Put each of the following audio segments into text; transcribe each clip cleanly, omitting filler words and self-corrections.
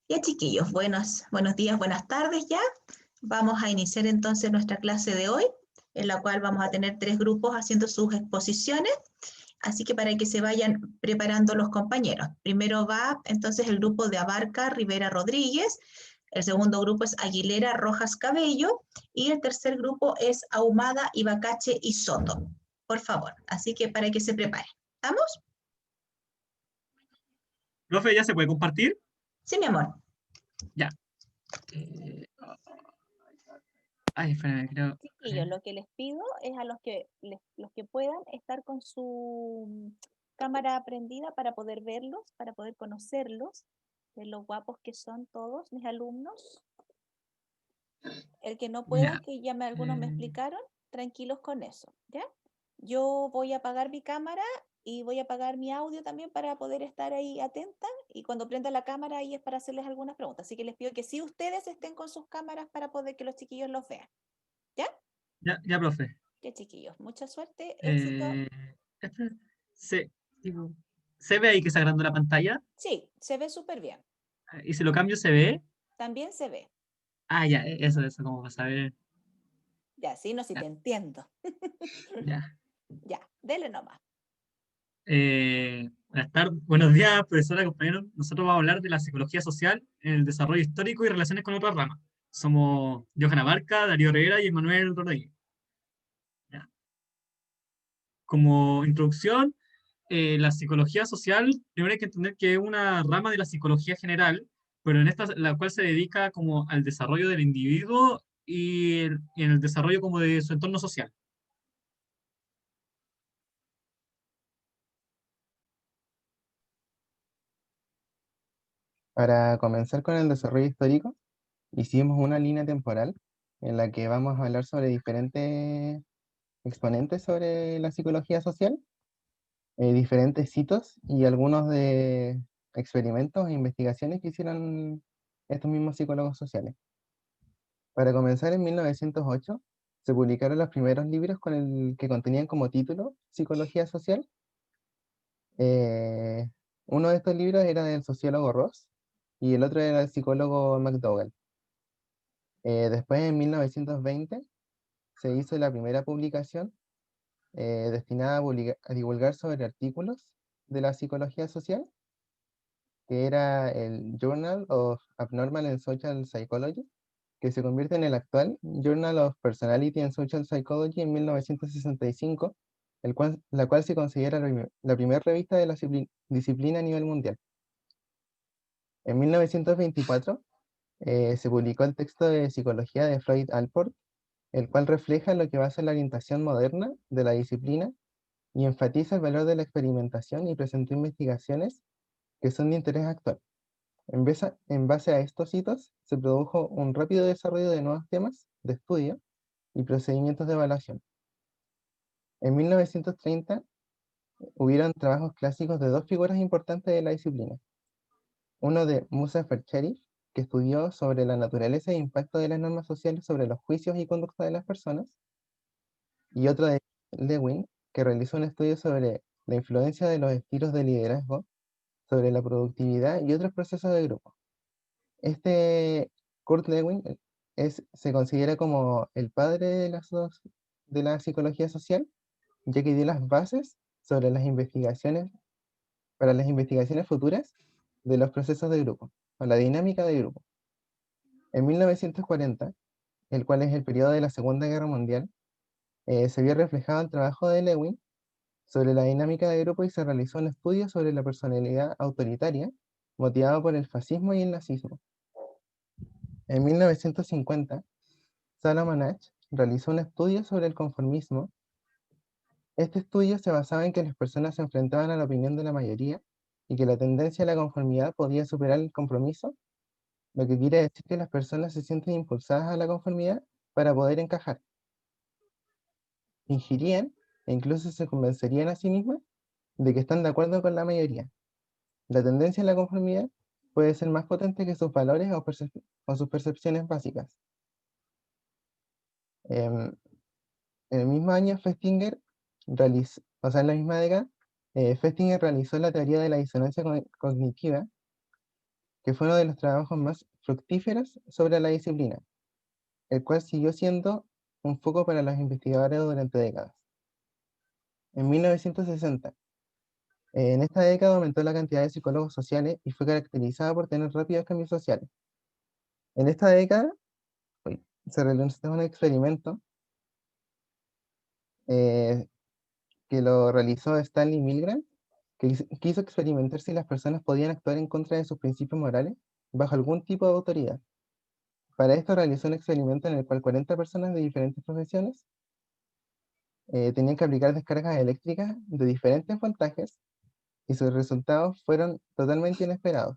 Ya chiquillos, buenos días, buenas tardes ya. Vamos a iniciar entonces nuestra clase de hoy, en la cual vamos a tener tres grupos haciendo sus exposiciones, así que para que se vayan preparando los compañeros. Primero va entonces el grupo de Abarca Rivera Rodríguez, el segundo grupo es Aguilera Rojas Cabello y el tercer grupo es Ahumada Ibacache y Soto. Por favor, así que para que se preparen. ¿Vamos? Profe, ¿ya se puede compartir? Sí, mi amor. Ya. Eh, Ay, espérame, creo. Chiquillos, lo que les pido es a los que puedan estar con su cámara prendida para poder verlos, para poder conocerlos, de lo guapos que son todos mis alumnos. El que no pueda, Ya. que ya algunos me explicaron, tranquilos con eso, ¿ya? Yo voy a apagar mi cámara y voy a apagar mi audio también para poder estar ahí atenta, y cuando prenda la cámara ahí es para hacerles algunas preguntas. Así que les pido que sí ustedes estén con sus cámaras para poder que los chiquillos los vean, ¿ya? Ya, profe. Ya, chiquillos, mucha suerte, éxito. Eh, este- se, digo, ¿Se ve ahí que está grabando la pantalla? Sí, se ve súper bien. Y si lo cambio, ¿se ve? También se ve. Ah, ya, eso, como para saber. Ya, sí, no, sí Ya, te entiendo. ya. Ya, dele nomás. Buenas tardes, buenos días, profesora, compañeros. Nosotros vamos a hablar de la psicología social en el desarrollo histórico y relaciones con otras ramas. Somos Johanna Barca, Darío Rivera y Manuel Rodríguez. Ya. Como introducción, la psicología social, primero hay que entender que es una rama de la psicología general, pero en esta, la cual se dedica como al desarrollo del individuo y en el desarrollo como de su entorno social. Para comenzar con el desarrollo histórico, hicimos una línea temporal en la que vamos a hablar sobre diferentes exponentes sobre la psicología social, diferentes hitos y algunos de experimentos e investigaciones que hicieron estos mismos psicólogos sociales. Para comenzar, en 1908 se publicaron los primeros libros que contenían como título Psicología Social. Eh, Uno de estos libros era del sociólogo Ross y el otro era del psicólogo McDougall. Después, en 1920, se hizo la primera publicación destinada a divulgar sobre artículos de la psicología social, que era el Journal of Abnormal and Social Psychology, que se convierte en el actual Journal of Personality and Social Psychology en 1965, la cual se considera la primera revista de la disciplina a nivel mundial. En 1924 se publicó el texto de Psicología de Freud Alport, el cual refleja lo que va a ser la orientación moderna de la disciplina y enfatiza el valor de la experimentación y presentó investigaciones que son de interés actual. En base a estos hitos, se produjo un rápido desarrollo de nuevos temas de estudio y procedimientos de evaluación. En 1930 hubieron trabajos clásicos de dos figuras importantes de la disciplina. Uno de Musa Fercherif, que estudió sobre la naturaleza e impacto de las normas sociales sobre los juicios y conducta de las personas, y otro de Lewin, que realizó un estudio sobre la influencia de los estilos de liderazgo sobre la productividad y otros procesos de grupo. Este Kurt Lewin se considera como el padre de la psicología social, ya que dio las bases sobre las investigaciones para las investigaciones futuras de los procesos de grupo, o la dinámica de grupo. En 1940, el cual es el periodo de la Segunda Guerra Mundial, se vio reflejado el trabajo de Lewin sobre la dinámica de grupo y se realizó un estudio sobre la personalidad autoritaria motivada por el fascismo y el nazismo. En 1950, Salomon Asch realizó un estudio sobre el conformismo. Este estudio se basaba en que las personas se enfrentaban a la opinión de la mayoría y que la tendencia a la conformidad podía superar el compromiso, lo que quiere decir que las personas se sienten impulsadas a la conformidad para poder encajar. Fingirían e incluso se convencerían a sí mismas de que están de acuerdo con la mayoría. La tendencia a la conformidad puede ser más potente que sus valores o sus percepciones básicas. Em, en el mismo año, en la misma década, Festinger realizó la teoría de la disonancia cognitiva, que fue uno de los trabajos más fructíferos sobre la disciplina, el cual siguió siendo un foco para los investigadores durante décadas. En 1960, en esta década aumentó la cantidad de psicólogos sociales y fue caracterizada por tener rápidos cambios sociales. En esta década se realizó un experimento que lo realizó Stanley Milgram, que quiso experimentar si las personas podían actuar en contra de sus principios morales bajo algún tipo de autoridad. Para esto realizó un experimento en el cual 40 personas de diferentes profesiones tenían que aplicar descargas eléctricas de diferentes voltajes y sus resultados fueron totalmente inesperados,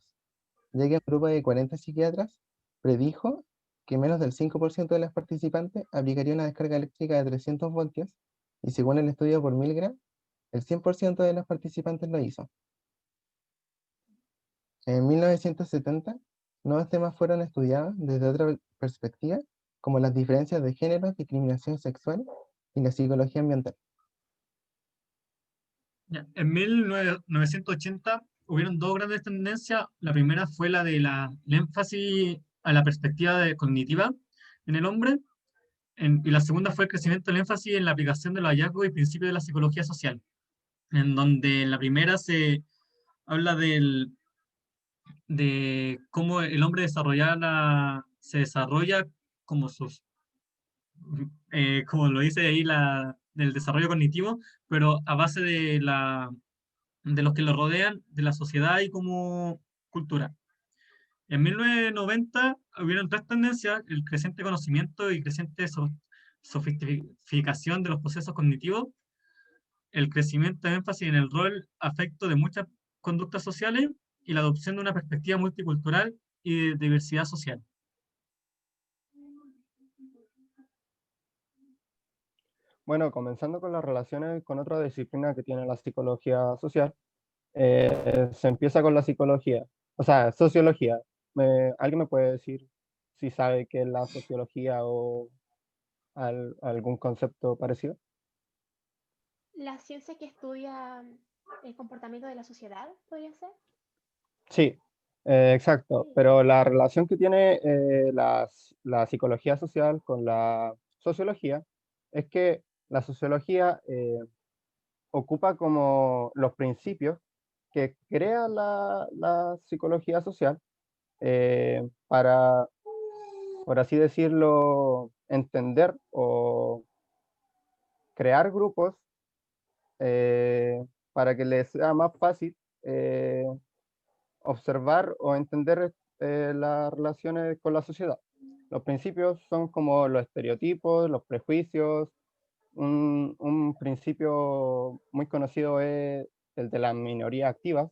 ya que un grupo de 40 psiquiatras predijo que menos del 5% de los participantes aplicaría una descarga eléctrica de 300 voltios y según el estudio por Milgram, el 100% de los participantes lo hizo. En 1970, nuevos temas fueron estudiados desde otra perspectiva, como las diferencias de género, discriminación sexual y la psicología ambiental. Ya, en 1980 hubieron dos grandes tendencias. La primera fue la de el énfasis a la perspectiva cognitiva en el hombre, y la segunda fue el crecimiento del énfasis en la aplicación de los hallazgos y principios de la psicología social, en donde en la primera se habla de cómo el hombre se desarrolla como como lo dice ahí, del desarrollo cognitivo, pero a base de los que lo rodean, de la sociedad y como cultura. En 1990 hubieron tres tendencias: el creciente conocimiento y creciente sofisticación de los procesos cognitivos, el crecimiento de énfasis en el rol afecto de muchas conductas sociales y la adopción de una perspectiva multicultural y de diversidad social. Bueno, comenzando con las relaciones con otra disciplina que tiene la psicología social, se empieza con la psicología, o sea, sociología. ¿Alguien me puede decir si sabe qué es la sociología o algún concepto parecido? La ciencia que estudia el comportamiento de la sociedad, ¿podría ser? Sí, exacto, Sí. pero la relación que tiene la psicología social con la sociología es que la sociología ocupa como los principios que crea la psicología social para, por así decirlo, entender o crear grupos para que les sea más fácil observar o entender las relaciones con la sociedad. Los principios son como los estereotipos, los prejuicios. Un principio muy conocido es el de las minorías activas,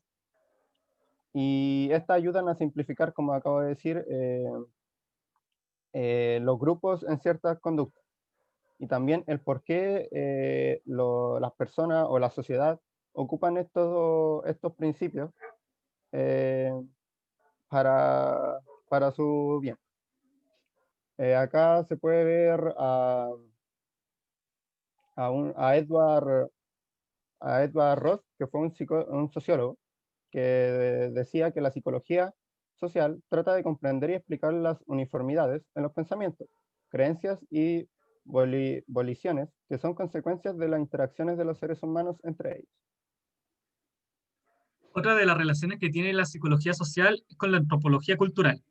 y estas ayudan a simplificar, como acabo de decir, los grupos en ciertas conductas, y también el por qué las personas o la sociedad ocupan estos principios eh, para su bien. Acá se puede ver a Edward Ross, que fue un sociólogo, que decía que la psicología social trata de comprender y explicar las uniformidades en los pensamientos, creencias y voliciones que son consecuencias de las interacciones de los seres humanos entre ellos. Otra de las relaciones que tiene la psicología social es con la antropología cultural.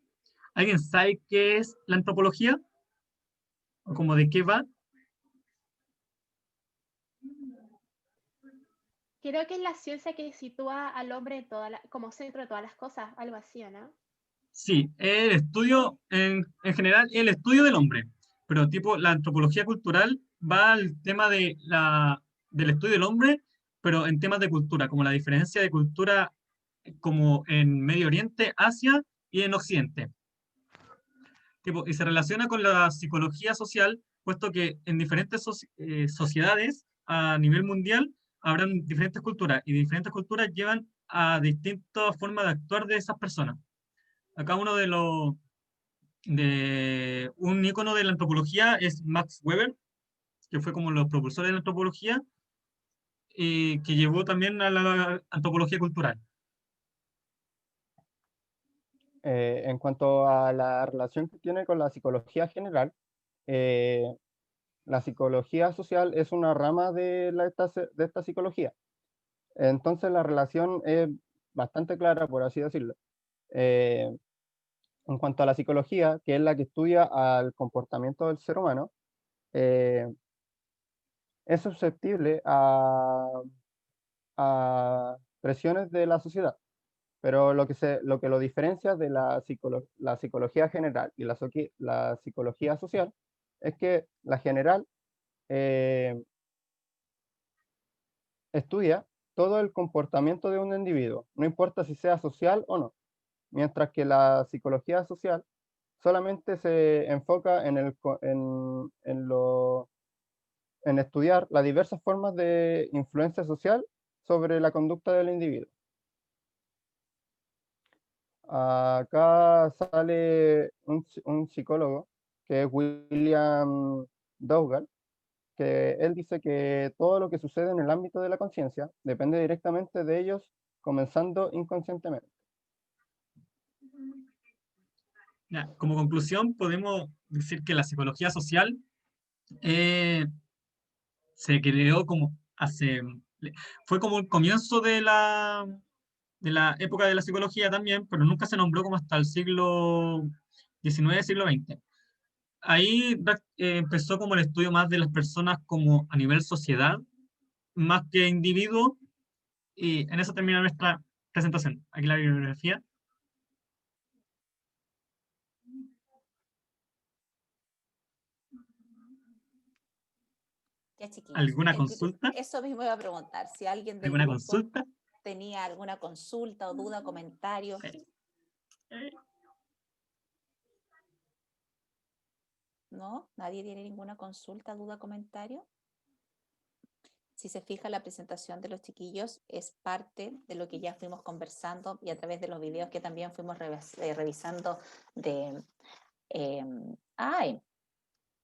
¿Alguien sabe qué es la antropología? ¿O como de qué va? Creo que es la ciencia que sitúa al hombre como centro de todas las cosas, algo así, ¿no? Sí, el estudio, en general, el estudio del hombre, pero tipo la antropología cultural va al tema del estudio del hombre, pero en temas de cultura, como la diferencia de cultura como en Medio Oriente, Asia y en Occidente. Tipo, y se relaciona con la psicología social, puesto que en diferentes sociedades a nivel mundial habrán diferentes culturas, y diferentes culturas llevan a distintas formas de actuar de esas personas. Acá uno de un ícono de la antropología es Max Weber, que fue como los propulsores de la antropología, y que llevó también a la antropología cultural. En cuanto a la relación que tiene con la psicología general, la psicología social es una rama de esta psicología. Entonces la relación es bastante clara, por así decirlo. En cuanto a la psicología, que es la que estudia al comportamiento del ser humano, es susceptible a presiones de la sociedad. Pero lo que lo diferencia de la psicología general y la psicología social es que la general estudia todo el comportamiento de un individuo, no importa si sea social o no, mientras que la psicología social solamente se enfoca en estudiar las diversas formas de influencia social sobre la conducta del individuo. Acá sale un psicólogo que es William Dougal, que él dice que todo lo que sucede en el ámbito de la conciencia depende directamente de ellos, comenzando inconscientemente. Ya, como conclusión, podemos decir que la psicología social se creó fue como el comienzo de la época de la psicología también, pero nunca se nombró como hasta el siglo XIX, siglo XX. Ahí empezó como el estudio más de las personas como a nivel sociedad, más que individuo, y en eso termina nuestra presentación. Aquí la bibliografía. Ya, chiquillos. ¿Alguna consulta? Eso mismo iba a preguntar. Si alguien del ¿Alguna grupo consulta? tenía alguna consulta o duda, comentario. ¿No? ¿Nadie tiene ninguna consulta, duda, comentario? Si se fija, la presentación de los chiquillos es parte de lo que ya fuimos conversando y a través de los videos que también fuimos revisando de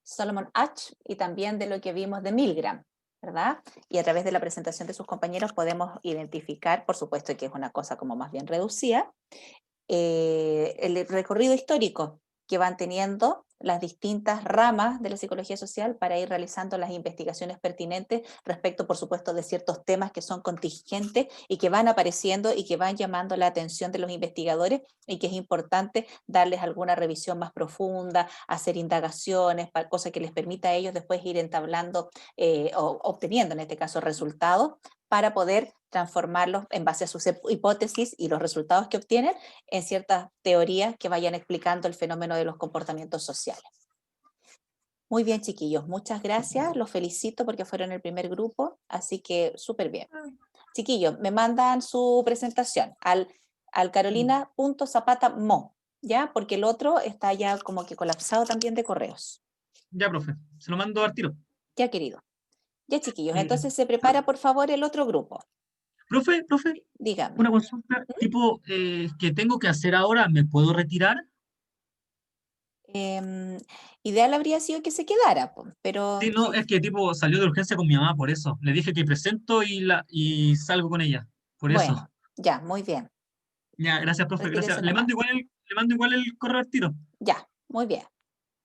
Solomon Asch y también de lo que vimos de Milgram, ¿verdad? Y a través de la presentación de sus compañeros podemos identificar, por supuesto que es una cosa como más bien reducida, el recorrido histórico que van teniendo las distintas ramas de la psicología social para ir realizando las investigaciones pertinentes respecto, por supuesto, de ciertos temas que son contingentes y que van apareciendo y que van llamando la atención de los investigadores y que es importante darles alguna revisión más profunda, hacer indagaciones, cosa que les permita a ellos después ir entablando o obteniendo, en este caso, resultados para poder transformarlos en base a sus hipótesis y los resultados que obtienen en ciertas teorías que vayan explicando el fenómeno de los comportamientos sociales. Muy bien, chiquillos, muchas gracias, los felicito porque fueron el primer grupo, así que súper bien. Chiquillos, me mandan su presentación al carolina.zapata.mo, ¿ya? Porque el otro está ya como que colapsado también de correos. Ya, profe, se lo mando al tiro. Ya, querido. Ya, chiquillos, entonces se prepara, por favor, el otro grupo. Profe, Dígame. una consulta, tipo, que tengo que hacer ahora, ¿me puedo retirar? Ideal habría sido que se quedara, pero Sí, no, sí. es que tipo salió de urgencia con mi mamá, por eso. Le dije que presento y salgo con ella, por eso. Bueno, ya, muy bien. Ya, gracias, profe, Retírese gracias. nomás. Le mando igual el correo al tiro. Ya, muy bien.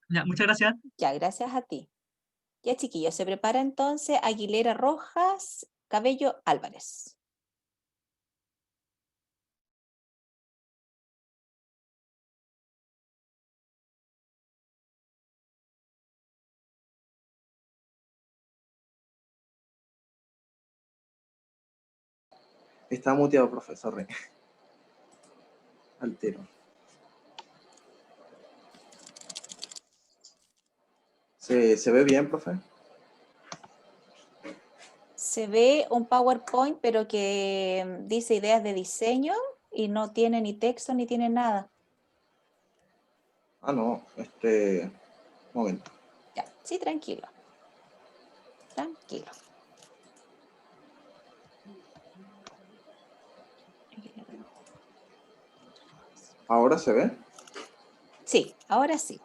Ya, muchas gracias. Ya, gracias a ti. Ya, chiquillos, se prepara entonces Aguilera Rojas, Cabello Álvarez. Está muteado, profesor. Al tiro. ¿Se ve bien, profe? Se ve un PowerPoint, pero que dice ideas de diseño y no tiene ni texto ni tiene nada. Ah, no. Momento. Ya, sí, tranquilo. Tranquilo. ¿Ahora se ve? Sí, ahora sí.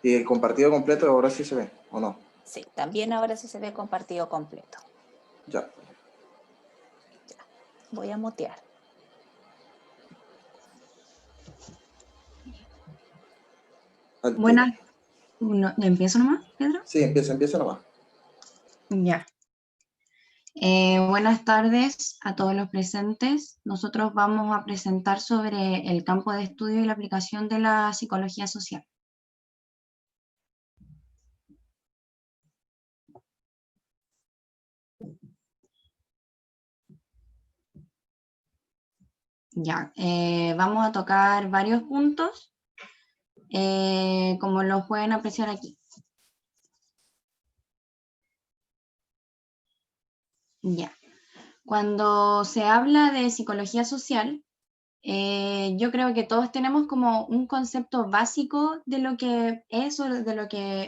¿Y el compartido completo ahora sí se ve, o no? Sí, también ahora sí se ve compartido completo. Ya. Ya, voy a mutear. Al tiro. Buenas. ¿Empiezo nomás, Pedro? Sí, empieza nomás. Ya. Buenas tardes a todos los presentes. Nosotros vamos a presentar sobre el campo de estudio y la aplicación de la psicología social. Ya, vamos a tocar varios puntos, como los pueden apreciar aquí. Ya. Cuando se habla de psicología social, yo creo que todos tenemos como un concepto básico de lo que es o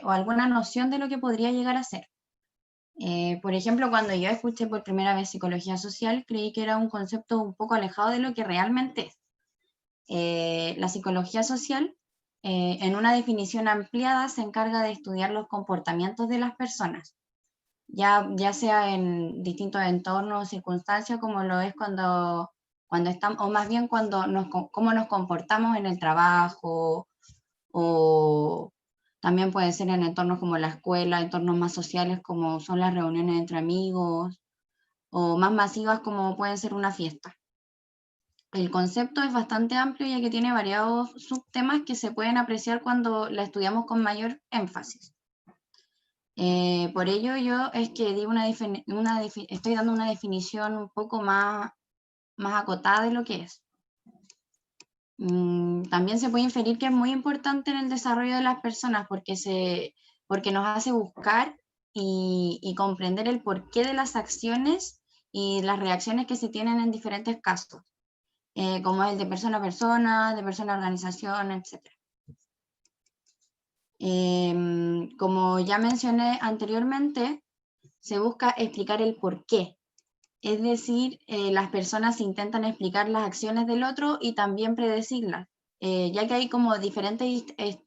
alguna noción de lo que podría llegar a ser. Por ejemplo, cuando yo escuché por primera vez psicología social, creí que era un concepto un poco alejado de lo que realmente es. La psicología social, en una definición ampliada, se encarga de estudiar los comportamientos de las personas, ya sea en distintos entornos o circunstancias, como lo es cuando estamos, o más bien cómo nos comportamos en el trabajo, o también puede ser en entornos como la escuela, entornos más sociales como son las reuniones entre amigos, o más masivas como pueden ser una fiesta. El concepto es bastante amplio ya que tiene variados subtemas que se pueden apreciar cuando la estudiamos con mayor énfasis. Por ello yo es que estoy dando una definición un poco más acotada de lo que es. También se puede inferir que es muy importante en el desarrollo de las personas porque nos hace buscar y comprender el porqué de las acciones y las reacciones que se tienen en diferentes casos, como el de persona a persona, de persona a organización, etc. Como ya mencioné anteriormente, se busca explicar el porqué. Es decir, las personas intentan explicar las acciones del otro y también predecirlas, ya que hay como diferentes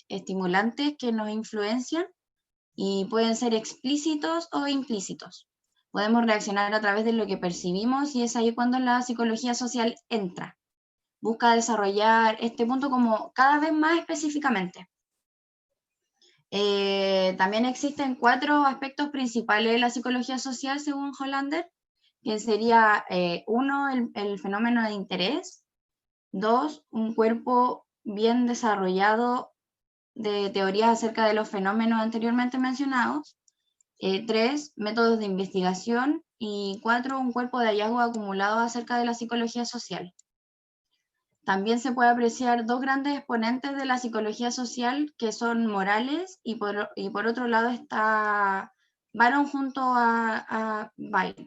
estimulantes que nos influencian y pueden ser explícitos o implícitos. Podemos reaccionar a través de lo que percibimos y es ahí cuando la psicología social entra. Busca desarrollar este punto como cada vez más específicamente. También existen 4 aspectos principales de la psicología social según Hollander, que sería 1, el fenómeno de interés; 2, un cuerpo bien desarrollado de teorías acerca de los fenómenos anteriormente mencionados; 3, métodos de investigación; y 4, un cuerpo de hallazgos acumulados acerca de la psicología social. También se puede apreciar 2 grandes exponentes de la psicología social que son Morales y por otro lado está Baron junto a Bail,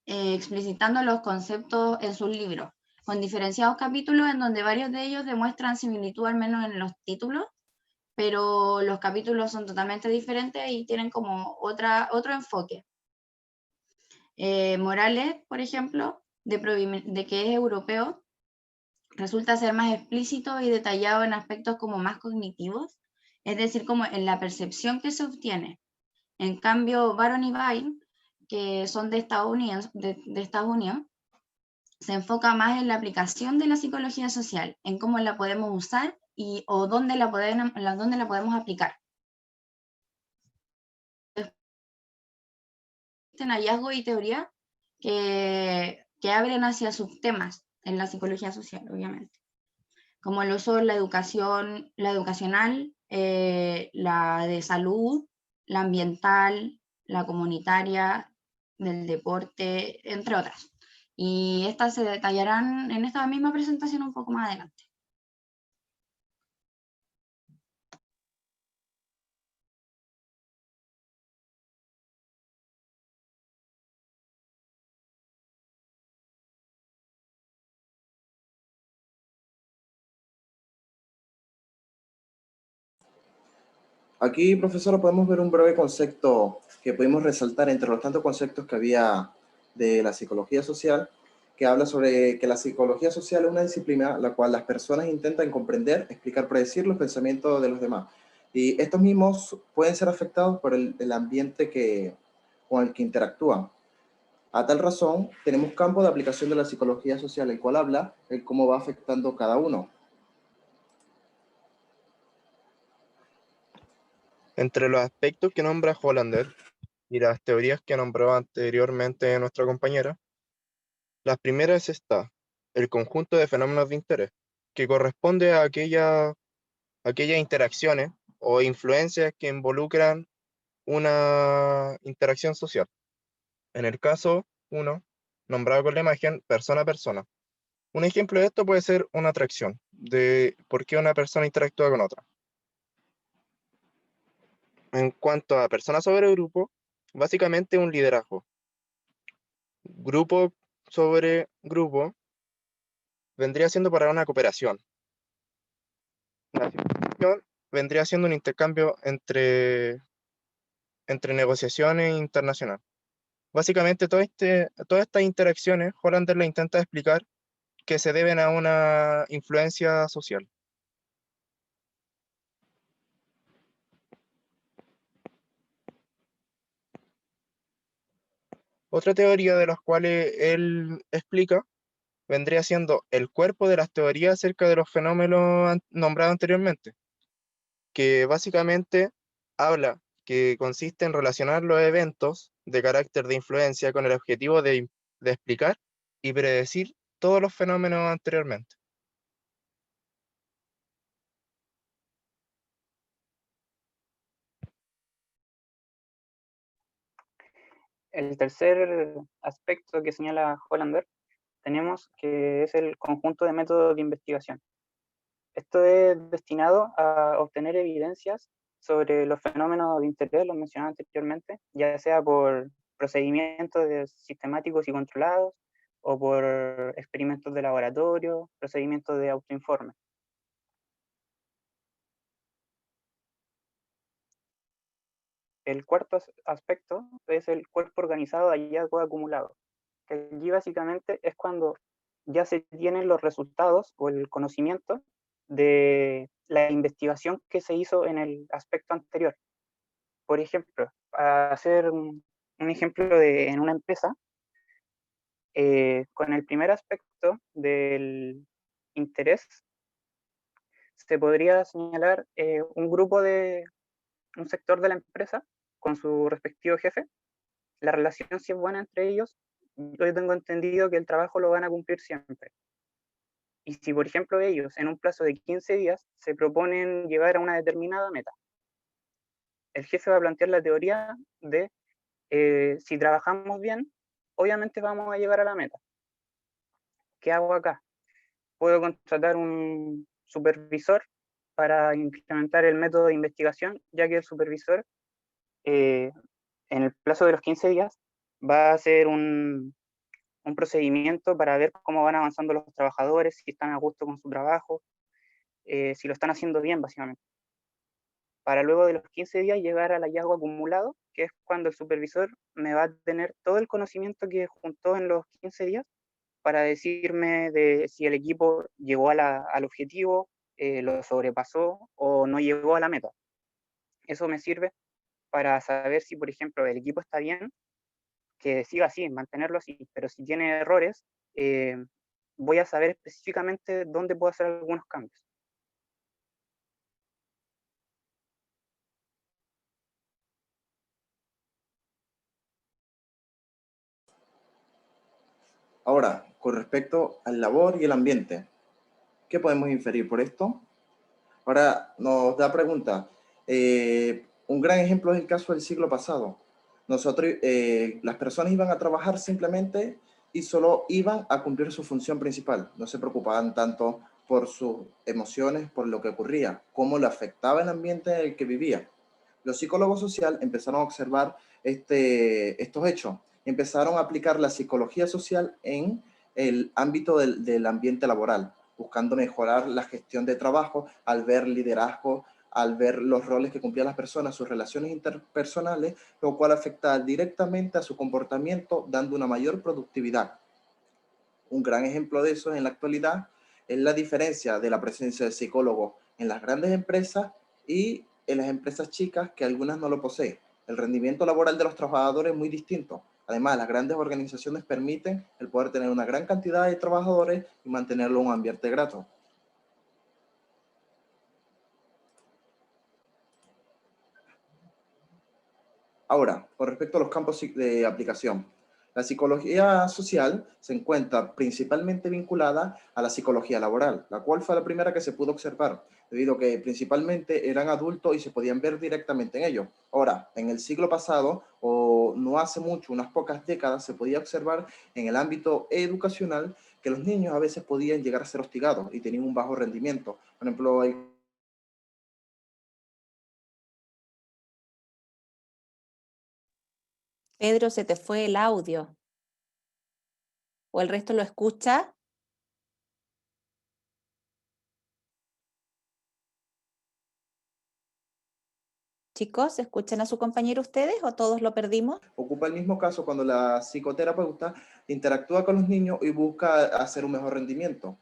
explicitando los conceptos en sus libros, con diferenciados capítulos en donde varios de ellos demuestran similitud al menos en los títulos, pero los capítulos son totalmente diferentes y tienen como otro enfoque. Morales, por ejemplo, de que es europeo, resulta ser más explícito y detallado en aspectos como más cognitivos, es decir, como en la percepción que se obtiene. En cambio, Baron y Bail, que son de Estados Unidos, se enfoca más en la aplicación de la psicología social, en cómo la podemos usar o dónde la podemos aplicar. Existen hallazgos y teorías que abren hacia subtemas en la psicología social, obviamente, como lo son la educacional, la de salud, la ambiental, la comunitaria, del deporte, entre otras. Y estas se detallarán en esta misma presentación un poco más adelante. Aquí, profesora, podemos ver un breve concepto que pudimos resaltar entre los tantos conceptos que había de la psicología social, que habla sobre que la psicología social es una disciplina la cual las personas intentan comprender, explicar, predecir los pensamientos de los demás. Y estos mismos pueden ser afectados por el ambiente con el que interactúan. A tal razón, tenemos campo de aplicación de la psicología social, el cual habla de cómo va afectando cada uno. Entre los aspectos que nombra Hollander y las teorías que nombró anteriormente nuestra compañera, la primera es el conjunto de fenómenos de interés, que corresponde a aquellas interacciones o influencias que involucran una interacción social. En el caso 1, nombrado con la imagen persona a persona. Un ejemplo de esto puede ser una atracción, de por qué una persona interactúa con otra. En cuanto a persona sobre grupo, básicamente un liderazgo. Grupo sobre grupo vendría siendo para una cooperación. La asociación vendría siendo un intercambio entre negociaciones internacionales. Básicamente todas estas interacciones, Hollander le intenta explicar que se deben a una influencia social. Otra teoría de las cuales él explica vendría siendo el cuerpo de las teorías acerca de los fenómenos nombrados anteriormente, que básicamente habla que consiste en relacionar los eventos de carácter de influencia con el objetivo de explicar y predecir todos los fenómenos anteriormente. El tercer aspecto que señala Hollander tenemos que es el conjunto de métodos de investigación. Esto es destinado a obtener evidencias sobre los fenómenos de interés, los mencionaba anteriormente, ya sea por procedimientos sistemáticos y controlados, o por experimentos de laboratorio, procedimientos de autoinforme. El cuarto aspecto es el cuerpo organizado de hallazgos acumulados, que allí básicamente es cuando ya se tienen los resultados o el conocimiento de la investigación que se hizo en el aspecto anterior. Por ejemplo, para hacer un ejemplo en una empresa, con el primer aspecto del interés, se podría señalar un sector de la empresa con su respectivo jefe. La relación, si es buena entre ellos, yo tengo entendido que el trabajo lo van a cumplir siempre. Y si, por ejemplo, ellos en un plazo de 15 días se proponen llegar a una determinada meta, el jefe va a plantear la teoría de si trabajamos bien, obviamente vamos a llegar a la meta. ¿Qué hago acá? Puedo contratar un supervisor para implementar el método de investigación, ya que el supervisor en el plazo de los 15 días va a hacer un procedimiento para ver cómo van avanzando los trabajadores, si están a gusto con su trabajo, si lo están haciendo bien, básicamente. Para luego de los 15 días llegar al hallazgo acumulado, que es cuando el supervisor me va a tener todo el conocimiento que juntó en los 15 días para decirme de si el equipo llegó al objetivo, lo sobrepasó o no llegó a la meta. Eso me sirve para saber si, por ejemplo, el equipo está bien, que siga así, mantenerlo así, pero si tiene errores, voy a saber específicamente dónde puedo hacer algunos cambios. Ahora, con respecto al labor y el ambiente, ¿qué podemos inferir por esto? Ahora nos da pregunta. Un gran ejemplo es el caso del siglo pasado. Las personas iban a trabajar simplemente y solo iban a cumplir su función principal. No se preocupaban tanto por sus emociones, por lo que ocurría, cómo le afectaba el ambiente en el que vivía. Los psicólogos sociales empezaron a observar estos hechos y empezaron a aplicar la psicología social en el ámbito del ambiente laboral, buscando mejorar la gestión de trabajo al ver liderazgo, al ver los roles que cumplían las personas, sus relaciones interpersonales, lo cual afecta directamente a su comportamiento, dando una mayor productividad. Un gran ejemplo de eso en la actualidad es la diferencia de la presencia de psicólogos en las grandes empresas y en las empresas chicas, que algunas no lo poseen. El rendimiento laboral de los trabajadores es muy distinto. Además, las grandes organizaciones permiten el poder tener una gran cantidad de trabajadores y mantenerlo en un ambiente grato. Ahora, con respecto a los campos de aplicación, la psicología social se encuentra principalmente vinculada a la psicología laboral, la cual fue la primera que se pudo observar, debido a que principalmente eran adultos y se podían ver directamente en ellos. Ahora, en el siglo pasado, o no hace mucho, unas pocas décadas, se podía observar en el ámbito educacional que los niños a veces podían llegar a ser hostigados y tenían un bajo rendimiento. Por ejemplo, hay Pedro, se te fue el audio. ¿O el resto lo escucha? Chicos, ¿escuchan a su compañero ustedes o todos lo perdimos? ocupa el mismo caso cuando la psicoterapeuta interactúa con los niños y busca hacer un mejor rendimiento.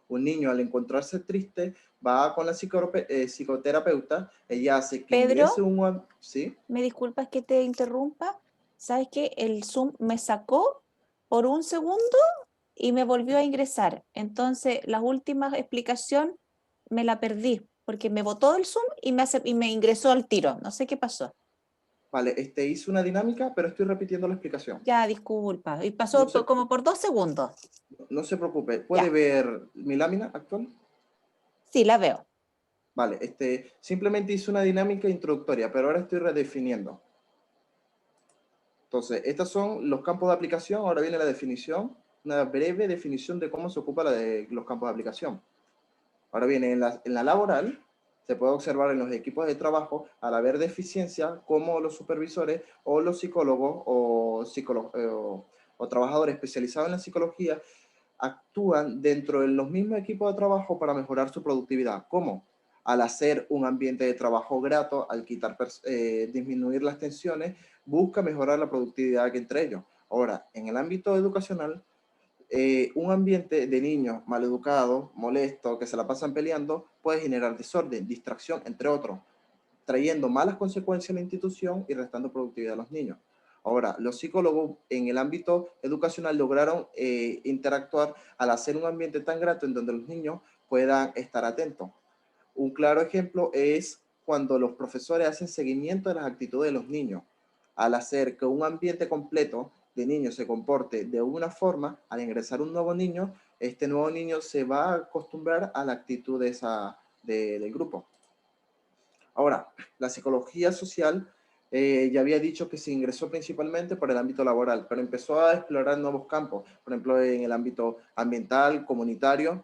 Un niño al encontrarse triste va con la psicoterapeuta, ella hace que Pedro, ingrese un... ¿Sí? me disculpas que te interrumpa. ¿Sabes qué? El Zoom me sacó por un segundo y me volvió a ingresar. Entonces, la última explicación me la perdí porque me botó el Zoom y me ingresó al tiro. No sé qué pasó. Vale, hice una dinámica, pero estoy repitiendo la explicación. Ya, disculpa. Y pasó como por 2 segundos. No se preocupe. ¿Puede Ya. ver mi lámina actual? Sí, la veo. Vale, simplemente hice una dinámica introductoria, pero ahora estoy redefiniendo. Entonces, estos son los campos de aplicación. Ahora viene la definición, una breve definición de cómo se ocupa los campos de aplicación. Ahora viene en la laboral, se puede observar en los equipos de trabajo, al haber deficiencia, cómo los supervisores o los psicólogos o trabajadores especializados en la psicología actúan dentro de los mismos equipos de trabajo para mejorar su productividad. ¿Cómo? Al hacer un ambiente de trabajo grato, al disminuir las tensiones, busca mejorar la productividad que entre ellos. Ahora, en el ámbito educacional, un ambiente de niños maleducados, molestos, que se la pasan peleando, puede generar desorden, distracción, entre otros, trayendo malas consecuencias a la institución y restando productividad a los niños. Ahora, los psicólogos en el ámbito educacional lograron interactuar al hacer un ambiente tan grato en donde los niños puedan estar atentos. Un claro ejemplo es cuando los profesores hacen seguimiento de las actitudes de los niños. Al hacer que un ambiente completo de niños se comporte de una forma, al ingresar un nuevo niño, este nuevo niño se va a acostumbrar a la actitud del grupo. Ahora, la psicología social ya había dicho que se ingresó principalmente por el ámbito laboral, pero empezó a explorar nuevos campos, por ejemplo, en el ámbito ambiental, comunitario,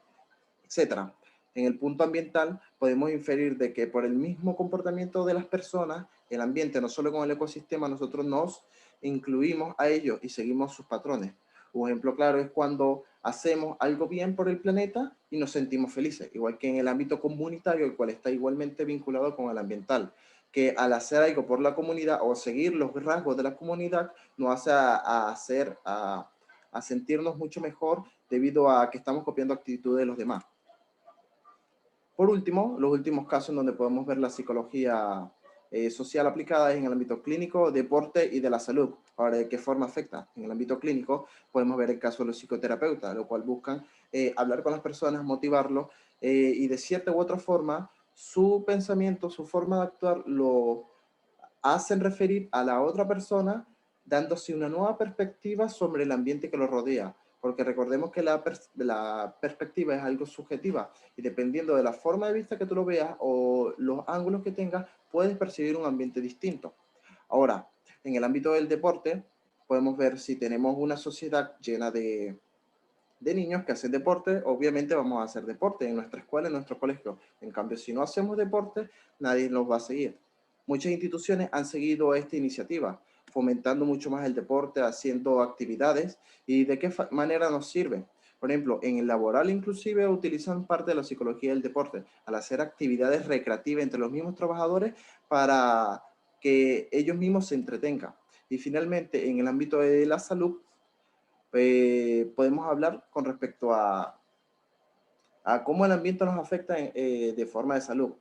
etc. En el punto ambiental podemos inferir de que por el mismo comportamiento de las personas, el ambiente, no solo con el ecosistema, nosotros nos incluimos a ellos y seguimos sus patrones. Un ejemplo claro es cuando hacemos algo bien por el planeta y nos sentimos felices, igual que en el ámbito comunitario, el cual está igualmente vinculado con el ambiental, que al hacer algo por la comunidad o seguir los rasgos de la comunidad nos hace a sentirnos mucho mejor debido a que estamos copiando actitudes de los demás. Por último, los últimos casos en donde podemos ver la psicología social aplicada es en el ámbito clínico, deporte y de la salud. Ahora, ¿de qué forma afecta? En el ámbito clínico podemos ver el caso de los psicoterapeutas, lo cual buscan hablar con las personas, motivarlos y de cierta u otra forma su pensamiento, su forma de actuar lo hacen referir a la otra persona dándose una nueva perspectiva sobre el ambiente que lo rodea. Porque recordemos que la perspectiva es algo subjetiva y dependiendo de la forma de vista que tú lo veas o los ángulos que tengas, puedes percibir un ambiente distinto. Ahora, en el ámbito del deporte, podemos ver si tenemos una sociedad llena de niños que hacen deporte, obviamente vamos a hacer deporte en nuestra escuela, en nuestro colegio. En cambio, si no hacemos deporte, nadie nos va a seguir. Muchas instituciones han seguido esta iniciativa, fomentando mucho más el deporte, haciendo actividades y de qué manera nos sirve. Por ejemplo, en el laboral inclusive utilizan parte de la psicología del deporte al hacer actividades recreativas entre los mismos trabajadores para que ellos mismos se entretengan. Y finalmente, en el ámbito de la salud, podemos hablar con respecto a cómo el ambiente nos afecta de forma de salud.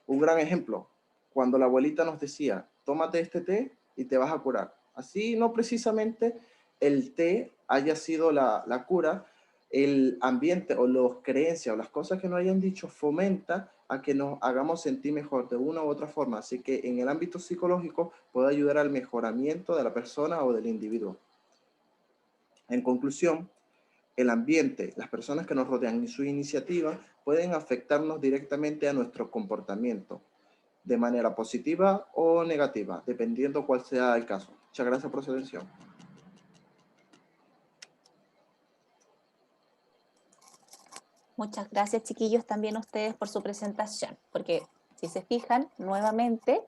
Un gran ejemplo, cuando la abuelita nos decía, tómate este té y te vas a curar. Así no precisamente el té haya sido la cura, el ambiente o las creencias o las cosas que nos hayan dicho fomenta a que nos hagamos sentir mejor de una u otra forma. Así que en el ámbito psicológico puede ayudar al mejoramiento de la persona o del individuo. En conclusión, el ambiente, las personas que nos rodean y sus iniciativas pueden afectarnos directamente a nuestro comportamiento, de manera positiva o negativa, dependiendo cuál sea el caso. Muchas gracias por su atención. Muchas gracias, chiquillos, también a ustedes por su presentación, porque si se fijan, nuevamente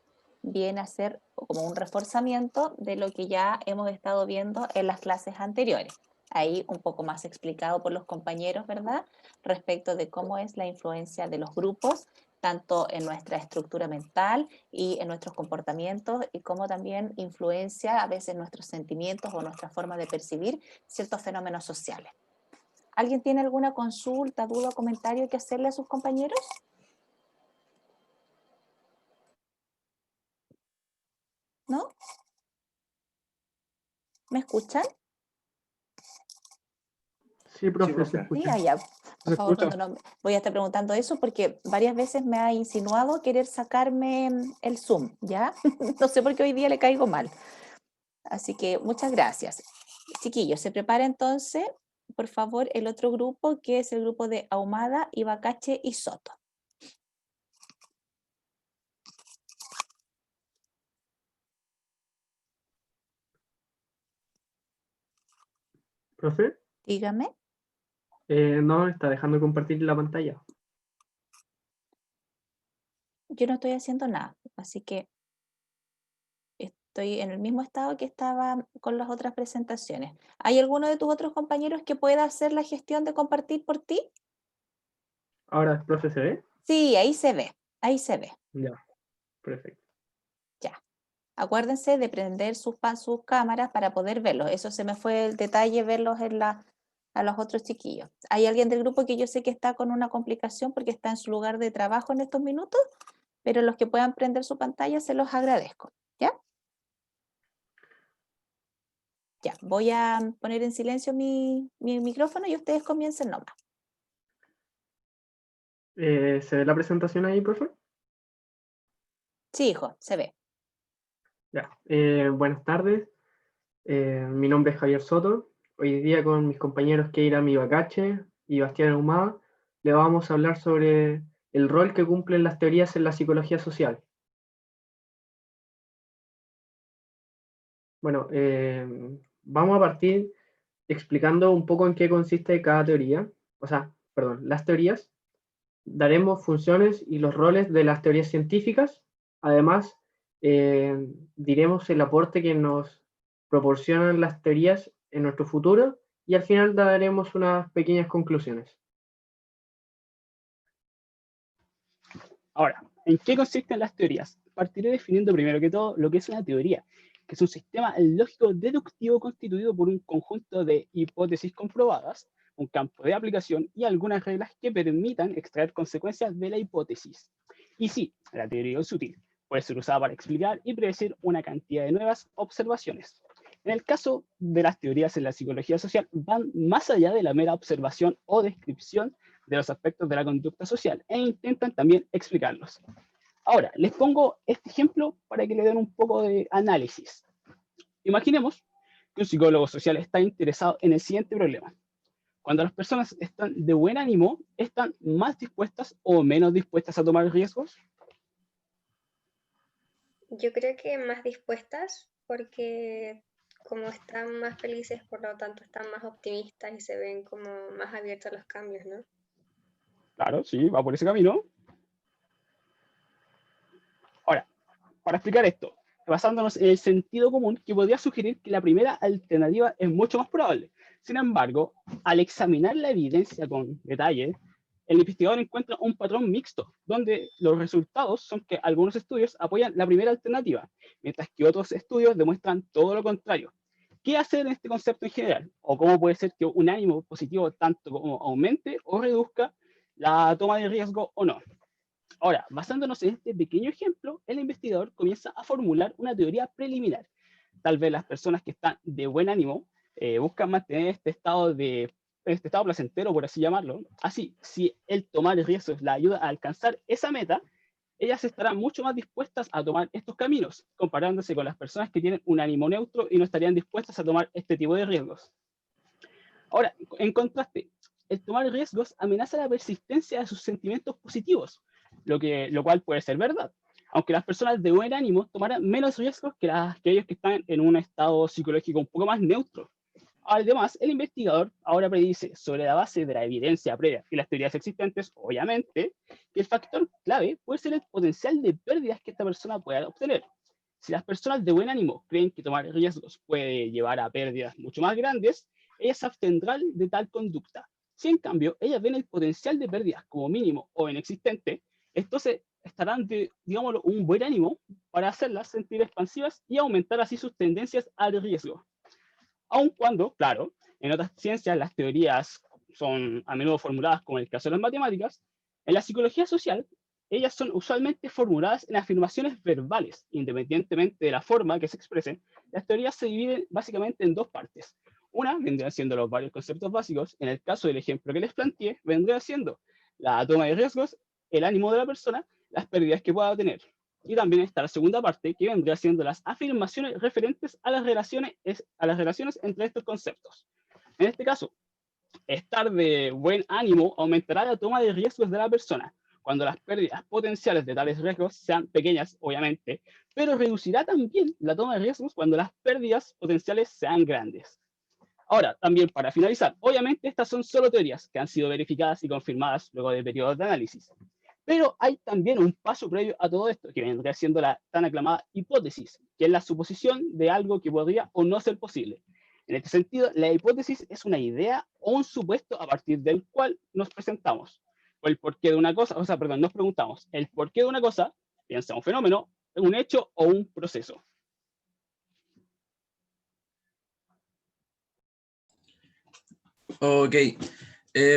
viene a ser como un reforzamiento de lo que ya hemos estado viendo en las clases anteriores. Ahí un poco más explicado por los compañeros, ¿verdad? Respecto de cómo es la influencia de los grupos, tanto en nuestra estructura mental y en nuestros comportamientos, y cómo también influencia a veces nuestros sentimientos o nuestra forma de percibir ciertos fenómenos sociales. ¿Alguien tiene alguna consulta, duda o comentario que hacerle a sus compañeros? ¿No? ¿Me escuchan? Sí, profe, Sí, profe. se Sí, escucha. allá. Por ¿Se favor, escucha? cuando no, voy a estar preguntando eso porque varias veces me ha insinuado querer sacarme el Zoom, ¿ya? No sé por qué hoy día le caigo mal. Así que muchas gracias. Chiquillos, se prepara entonces, por favor, el otro grupo, que es el grupo de Ahumada, Ibacache y Soto. Profe, Dígame. no, está dejando de compartir la pantalla. Yo no estoy haciendo nada, así que estoy en el mismo estado que estaba con las otras presentaciones. ¿Hay alguno de tus otros compañeros que pueda hacer la gestión de compartir por ti? Ahora, profe, ¿se ve? Sí, ahí se ve, ahí se ve. Ya, perfecto. Ya. Acuérdense de prender sus cámaras para poder verlos. Eso se me fue el detalle, verlos a los otros chiquillos. ¿Hay alguien del grupo que yo sé que está con una complicación porque está en su lugar de trabajo en estos minutos? Pero los que puedan prender su pantalla se los agradezco. ¿Ya? Ya, voy a poner en silencio mi micrófono y ustedes comiencen nomás. ¿Se ve la presentación ahí, profe? Sí, hijo, se ve. Ya, buenas tardes. Mi nombre es Javier Soto. Hoy día con mis compañeros Keira Ibacache y Bastián Ahumada le vamos a hablar sobre el rol que cumplen las teorías en la psicología social. Bueno, vamos a partir explicando un poco en qué consiste cada teoría. O sea, perdón, las teorías. Daremos funciones y los roles de las teorías científicas. Además, diremos el aporte que nos proporcionan las teorías en nuestro futuro y al final daremos unas pequeñas conclusiones. Ahora, ¿en qué consisten las teorías? Partiré definiendo primero que todo lo que es una teoría, que es un sistema lógico deductivo constituido por un conjunto de hipótesis comprobadas, un campo de aplicación y algunas reglas que permitan extraer consecuencias de la hipótesis. Y sí, la teoría es útil, puede ser usada para explicar y predecir una cantidad de nuevas observaciones. En el caso de las teorías en la psicología social, van más allá de la mera observación o descripción de los aspectos de la conducta social e intentan también explicarlos. Ahora, les pongo este ejemplo para que le den un poco de análisis. Imaginemos que un psicólogo social está interesado en el siguiente problema. Cuando las personas están de buen ánimo, ¿están más dispuestas o menos dispuestas a tomar riesgos? Yo creo que más dispuestas porque como están más felices, por lo tanto están más optimistas y se ven como más abiertos a los cambios, ¿no? Claro, sí, va por ese camino. Ahora, para explicar esto, basándonos en el sentido común, que podría sugerir que la primera alternativa es mucho más probable. Sin embargo, al examinar la evidencia con detalle, el investigador encuentra un patrón mixto, donde los resultados son que algunos estudios apoyan la primera alternativa, mientras que otros estudios demuestran todo lo contrario. ¿Qué hacer en este concepto en general? ¿O cómo puede ser que un ánimo positivo tanto como aumente o reduzca la toma de riesgo o no? Ahora, basándonos en este pequeño ejemplo, el investigador comienza a formular una teoría preliminar. Tal vez las personas que están de buen ánimo buscan mantener este estado de este estado placentero, por así llamarlo. Así, si el tomar riesgos la ayuda a alcanzar esa meta, ellas estarán mucho más dispuestas a tomar estos caminos, comparándose con las personas que tienen un ánimo neutro y no estarían dispuestas a tomar este tipo de riesgos. Ahora, en contraste, el tomar riesgos amenaza la persistencia de sus sentimientos positivos, lo cual puede ser verdad, aunque las personas de buen ánimo tomarán menos riesgos que aquellos que están en un estado psicológico un poco más neutro. Además, el investigador ahora predice, sobre la base de la evidencia previa y las teorías existentes, obviamente, que el factor clave puede ser el potencial de pérdidas que esta persona pueda obtener. Si las personas de buen ánimo creen que tomar riesgos puede llevar a pérdidas mucho más grandes, ellas se abstendrán de tal conducta. Si en cambio ellas ven el potencial de pérdidas como mínimo o inexistente, entonces estarán de, digámoslo, un buen ánimo para hacerlas sentir expansivas y aumentar así sus tendencias al riesgo. Aun cuando, claro, en otras ciencias las teorías son a menudo formuladas como el caso de las matemáticas, en la psicología social ellas son usualmente formuladas en afirmaciones verbales, independientemente de la forma que se expresen. Las teorías se dividen básicamente en dos partes. Una vendría siendo los varios conceptos básicos. En el caso del ejemplo que les planteé, vendría siendo la toma de riesgos, el ánimo de la persona, las pérdidas que pueda tener. Y también está la segunda parte, que vendría siendo las afirmaciones referentes a las relaciones entre estos conceptos. En este caso, estar de buen ánimo aumentará la toma de riesgos de la persona, cuando las pérdidas potenciales de tales riesgos sean pequeñas, obviamente, pero reducirá también la toma de riesgos cuando las pérdidas potenciales sean grandes. Ahora, también para finalizar, obviamente estas son solo teorías que han sido verificadas y confirmadas luego de periodos de análisis. Pero hay también un paso previo a todo esto, que vendría siendo la tan aclamada hipótesis, que es la suposición de algo que podría o no ser posible. En este sentido, la hipótesis es una idea o un supuesto a partir del cual nos presentamos. O el porqué de una cosa, nos preguntamos el porqué de una cosa, bien sea un fenómeno, un hecho o un proceso. Ok.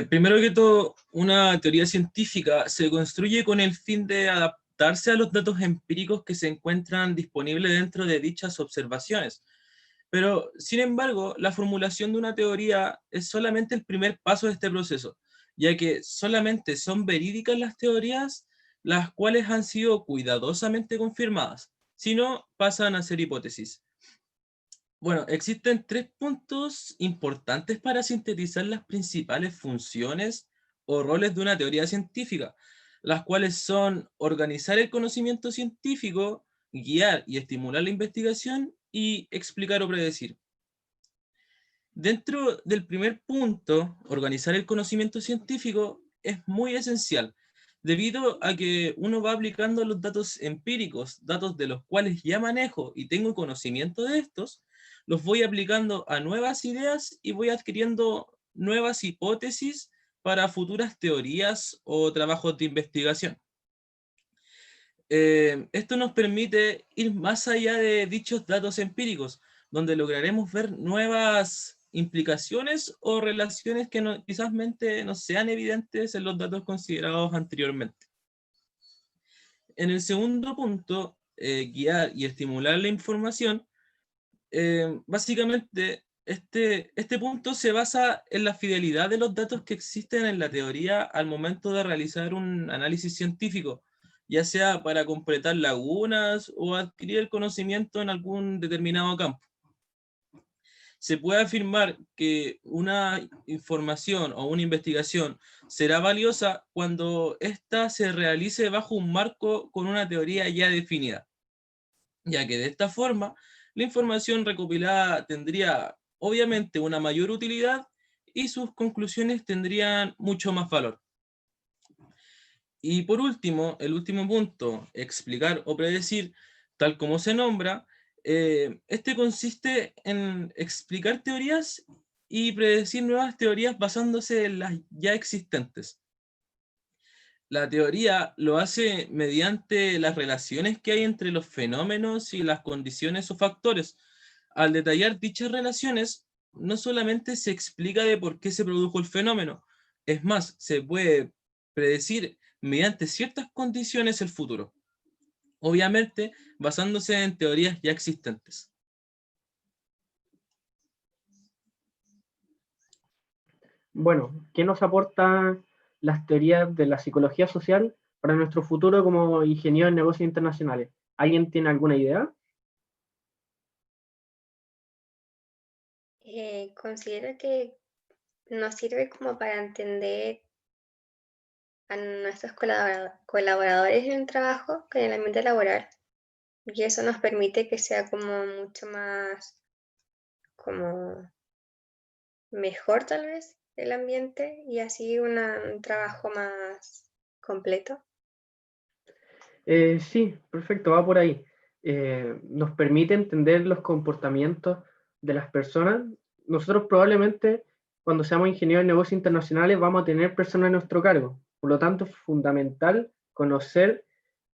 Primero que todo, una teoría científica se construye con el fin de adaptarse a los datos empíricos que se encuentran disponibles dentro de dichas observaciones. Pero, sin embargo, la formulación de una teoría es solamente el primer paso de este proceso, ya que solamente son verídicas las teorías las cuales han sido cuidadosamente confirmadas, si no, pasan a ser hipótesis. Bueno, existen 3 puntos importantes para sintetizar las principales funciones o roles de una teoría científica, las cuales son organizar el conocimiento científico, guiar y estimular la investigación y explicar o predecir. Dentro del primer punto, organizar el conocimiento científico es muy esencial, debido a que uno va aplicando los datos empíricos, datos de los cuales ya manejo y tengo conocimiento de estos, los voy aplicando a nuevas ideas y voy adquiriendo nuevas hipótesis para futuras teorías o trabajos de investigación. Esto nos permite ir más allá de dichos datos empíricos, donde lograremos ver nuevas implicaciones o relaciones que quizás no sean evidentes en los datos considerados anteriormente. En el segundo punto, guiar y estimular la información, básicamente este punto se basa en la fidelidad de los datos que existen en la teoría al momento de realizar un análisis científico, ya sea para completar lagunas o adquirir conocimiento en algún determinado campo. Se puede afirmar que una información o una investigación será valiosa cuando ésta se realice bajo un marco con una teoría ya definida, ya que de esta forma la información recopilada tendría obviamente una mayor utilidad y sus conclusiones tendrían mucho más valor. Y por último, el último punto, explicar o predecir, tal como se nombra, este consiste en explicar teorías y predecir nuevas teorías basándose en las ya existentes. La teoría lo hace mediante las relaciones que hay entre los fenómenos y las condiciones o factores. Al detallar dichas relaciones, no solamente se explica de por qué se produjo el fenómeno, es más, se puede predecir mediante ciertas condiciones el futuro, obviamente basándose en teorías ya existentes. Bueno, ¿qué nos aporta las teorías de la psicología social para nuestro futuro como ingeniero en negocios internacionales? ¿Alguien tiene alguna idea? Considero que nos sirve como para entender a nuestros colaboradores en el trabajo, con el ambiente laboral, y eso nos permite que sea como mucho más, como mejor tal vez el ambiente y así un trabajo más completo. Sí, perfecto, va por ahí. Nos permite entender los comportamientos de las personas. Nosotros probablemente, cuando seamos ingenieros en negocios internacionales, vamos a tener personas a nuestro cargo. Por lo tanto, es fundamental conocer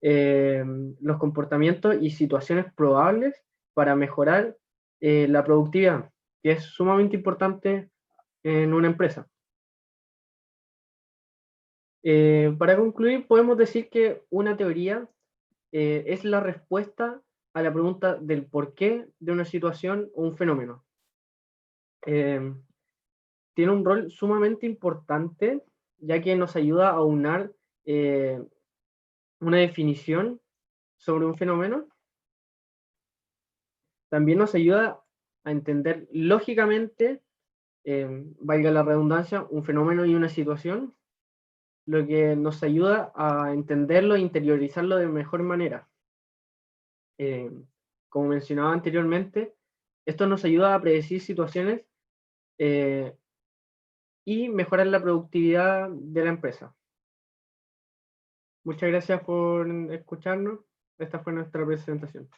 los comportamientos y situaciones probables para mejorar la productividad, que es sumamente importante en una empresa. Para concluir, podemos decir que una teoría es la respuesta a la pregunta del porqué de una situación o un fenómeno. Tiene un rol sumamente importante, ya que nos ayuda a aunar una definición sobre un fenómeno. También nos ayuda a entender lógicamente, valga la redundancia, un fenómeno y una situación, lo que nos ayuda a entenderlo e interiorizarlo de mejor manera. Como mencionaba anteriormente, esto nos ayuda a predecir situaciones y mejorar la productividad de la empresa. Muchas gracias por escucharnos. Esta fue nuestra presentación.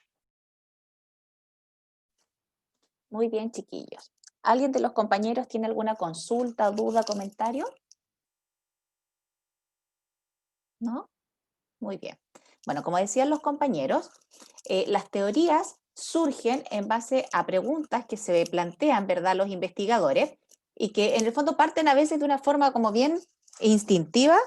Muy bien, chiquillos. ¿Alguien de los compañeros tiene alguna consulta, duda, comentario? ¿No? Muy bien. Bueno, como decían los compañeros, las teorías surgen en base a preguntas que se plantean, ¿verdad?, los investigadores, y que en el fondo parten a veces de una forma como bien instintiva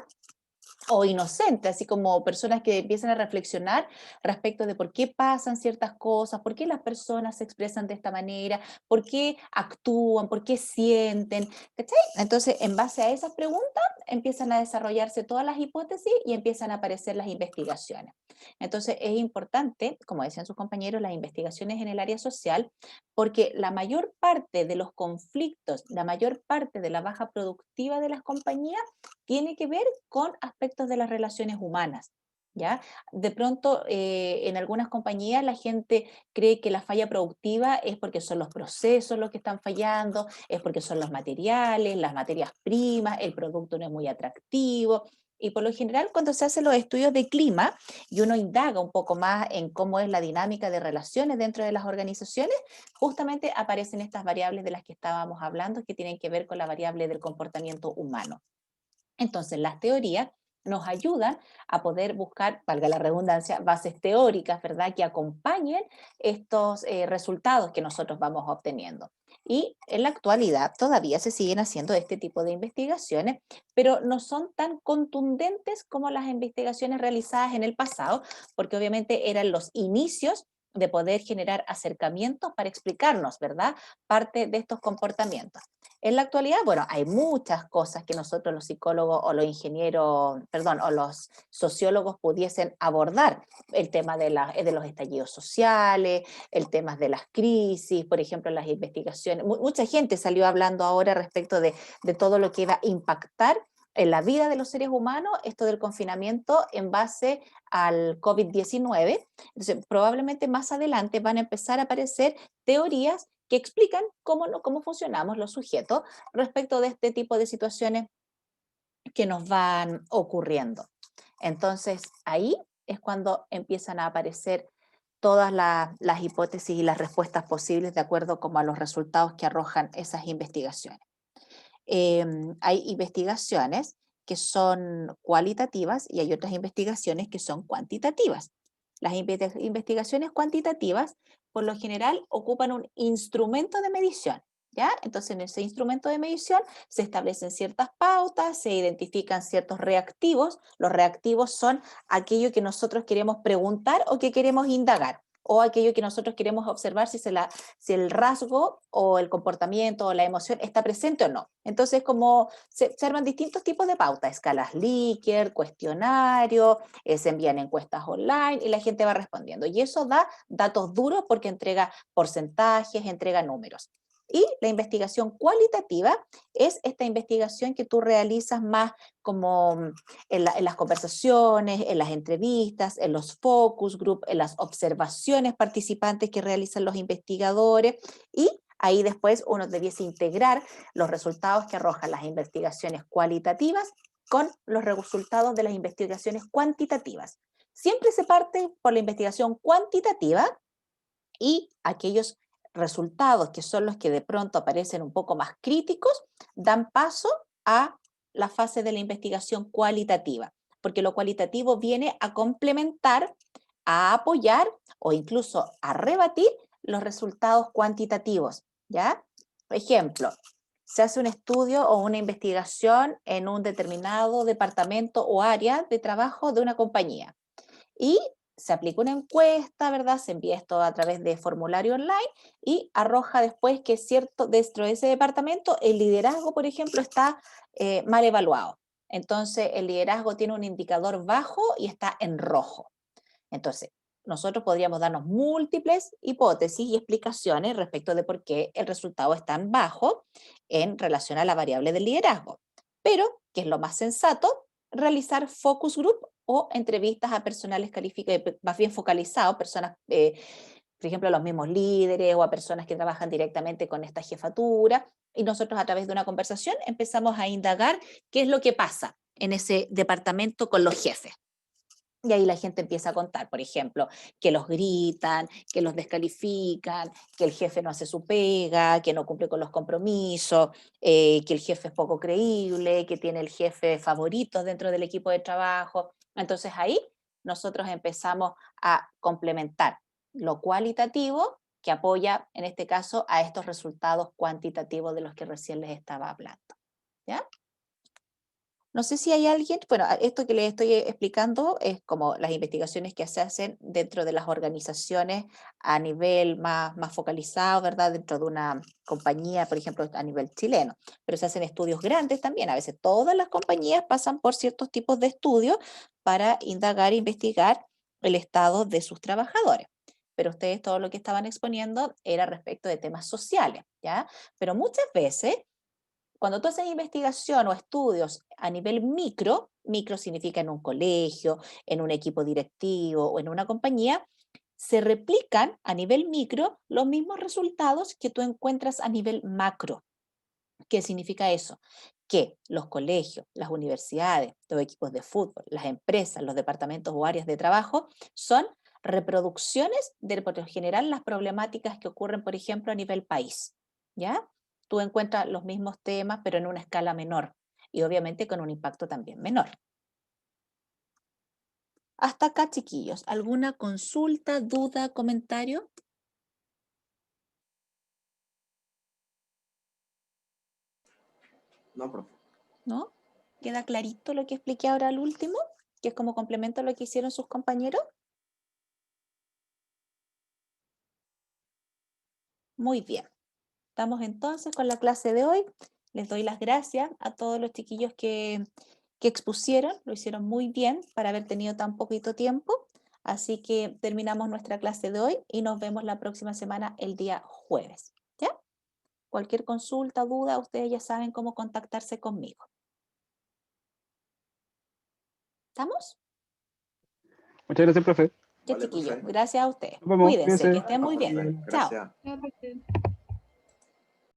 o inocente, así como personas que empiezan a reflexionar respecto de por qué pasan ciertas cosas, por qué las personas se expresan de esta manera, por qué actúan, por qué sienten, ¿cachai? Entonces, en base a esas preguntas, empiezan a desarrollarse todas las hipótesis y empiezan a aparecer las investigaciones. Entonces, es importante, como decían sus compañeros, las investigaciones en el área social, porque la mayor parte de los conflictos, la mayor parte de la baja productiva de las compañías tiene que ver con aspectos de las relaciones humanas, ¿ya? De pronto, en algunas compañías la gente cree que la falla productiva es porque son los procesos los que están fallando, es porque son los materiales, las materias primas, el producto no es muy atractivo. Y por lo general, cuando se hacen los estudios de clima y uno indaga un poco más en cómo es la dinámica de relaciones dentro de las organizaciones, justamente aparecen estas variables de las que estábamos hablando, que tienen que ver con la variable del comportamiento humano. Entonces, las teorías nos ayudan a poder buscar, valga la redundancia, bases teóricas, ¿verdad?, que acompañen estos resultados que nosotros vamos obteniendo. Y en la actualidad todavía se siguen haciendo este tipo de investigaciones, pero no son tan contundentes como las investigaciones realizadas en el pasado, porque obviamente eran los inicios de poder generar acercamientos para explicarnos, ¿verdad?, parte de estos comportamientos. En la actualidad, bueno, hay muchas cosas que nosotros los psicólogos o los ingenieros, perdón, o los sociólogos pudiesen abordar. El tema de los estallidos sociales, el tema de las crisis, por ejemplo, las investigaciones. Mucha gente salió hablando ahora respecto de todo lo que iba a impactar en la vida de los seres humanos, esto del confinamiento en base al COVID-19. Entonces, probablemente más adelante van a empezar a aparecer teorías que explican cómo funcionamos los sujetos respecto de este tipo de situaciones que nos van ocurriendo. Entonces, ahí es cuando empiezan a aparecer todas las hipótesis y las respuestas posibles de acuerdo como a los resultados que arrojan esas investigaciones. Hay investigaciones que son cualitativas y hay otras investigaciones que son cuantitativas. Las investigaciones cuantitativas, por lo general, ocupan un instrumento de medición, ¿ya? Entonces, en ese instrumento de medición se establecen ciertas pautas, se identifican ciertos reactivos. Los reactivos son aquello que nosotros queremos preguntar o que queremos indagar. o aquello que nosotros queremos observar si el rasgo o el comportamiento o la emoción está presente o no. Entonces, como se arman distintos tipos de pautas, escalas Likert, cuestionario, se envían encuestas online y la gente va respondiendo. Y eso da datos duros porque entrega porcentajes, entrega números. Y la investigación cualitativa es esta investigación que tú realizas más como en las conversaciones, en las entrevistas, en los focus group, en las observaciones participantes que realizan los investigadores, y ahí después uno debiese integrar los resultados que arrojan las investigaciones cualitativas con los resultados de las investigaciones cuantitativas. Siempre se parte por la investigación cuantitativa y aquellos resultados que son los que de pronto aparecen un poco más críticos dan paso a la fase de la investigación cualitativa, porque lo cualitativo viene a complementar, a apoyar o incluso a rebatir los resultados cuantitativos, ¿ya? Por ejemplo, se hace un estudio o una investigación en un determinado departamento o área de trabajo de una compañía y se aplica una encuesta, ¿verdad? Se envía esto a través de formulario online y arroja después que es cierto, dentro de ese departamento, el liderazgo, por ejemplo, está mal evaluado. Entonces, el liderazgo tiene un indicador bajo y está en rojo. Entonces, nosotros podríamos darnos múltiples hipótesis y explicaciones respecto de por qué el resultado es tan bajo en relación a la variable del liderazgo. Pero, ¿qué es lo más sensato? Realizar focus group o entrevistas a personales calificados, más bien focalizados, personas, por ejemplo, a los mismos líderes o a personas que trabajan directamente con esta jefatura, y nosotros a través de una conversación empezamos a indagar qué es lo que pasa en ese departamento con los jefes. Y ahí la gente empieza a contar, por ejemplo, que los gritan, que los descalifican, que el jefe no hace su pega, que no cumple con los compromisos, que el jefe es poco creíble, que tiene el jefe favorito dentro del equipo de trabajo. Entonces ahí nosotros empezamos a complementar lo cualitativo que apoya, en este caso, a estos resultados cuantitativos de los que recién les estaba hablando. ¿Ya? No sé si hay alguien, bueno, esto que les estoy explicando es como las investigaciones que se hacen dentro de las organizaciones a nivel más focalizado, ¿verdad? Dentro de una compañía, por ejemplo, a nivel chileno, pero se hacen estudios grandes también. A veces todas las compañías pasan por ciertos tipos de estudios para indagar e investigar el estado de sus trabajadores. Pero ustedes todo lo que estaban exponiendo era respecto de temas sociales, ¿ya? Pero muchas veces cuando tú haces investigación o estudios a nivel micro significa en un colegio, en un equipo directivo o en una compañía, se replican a nivel micro los mismos resultados que tú encuentras a nivel macro. ¿Qué significa eso? Que los colegios, las universidades, los equipos de fútbol, las empresas, los departamentos o áreas de trabajo son reproducciones de, por lo general, las problemáticas que ocurren, por ejemplo, a nivel país, ¿ya? Tú encuentras los mismos temas, pero en una escala menor y obviamente con un impacto también menor. Hasta acá, chiquillos. ¿Alguna consulta, duda, comentario? No, profe. ¿No? ¿Queda clarito lo que expliqué ahora al último? Que es como complemento a lo que hicieron sus compañeros. Muy bien. Estamos entonces con la clase de hoy. Les doy las gracias a todos los chiquillos que expusieron. Lo hicieron muy bien para haber tenido tan poquito tiempo. Así que terminamos nuestra clase de hoy y nos vemos la próxima semana el día jueves. ¿Ya? Cualquier consulta, duda, ustedes ya saben cómo contactarse conmigo. ¿Estamos? Muchas gracias, profe. Ya, Vale, chiquillos. profe. Gracias a ustedes. Nos vemos, Cuídense, cuídense. que estén muy bien. Profe, Chao. gracias.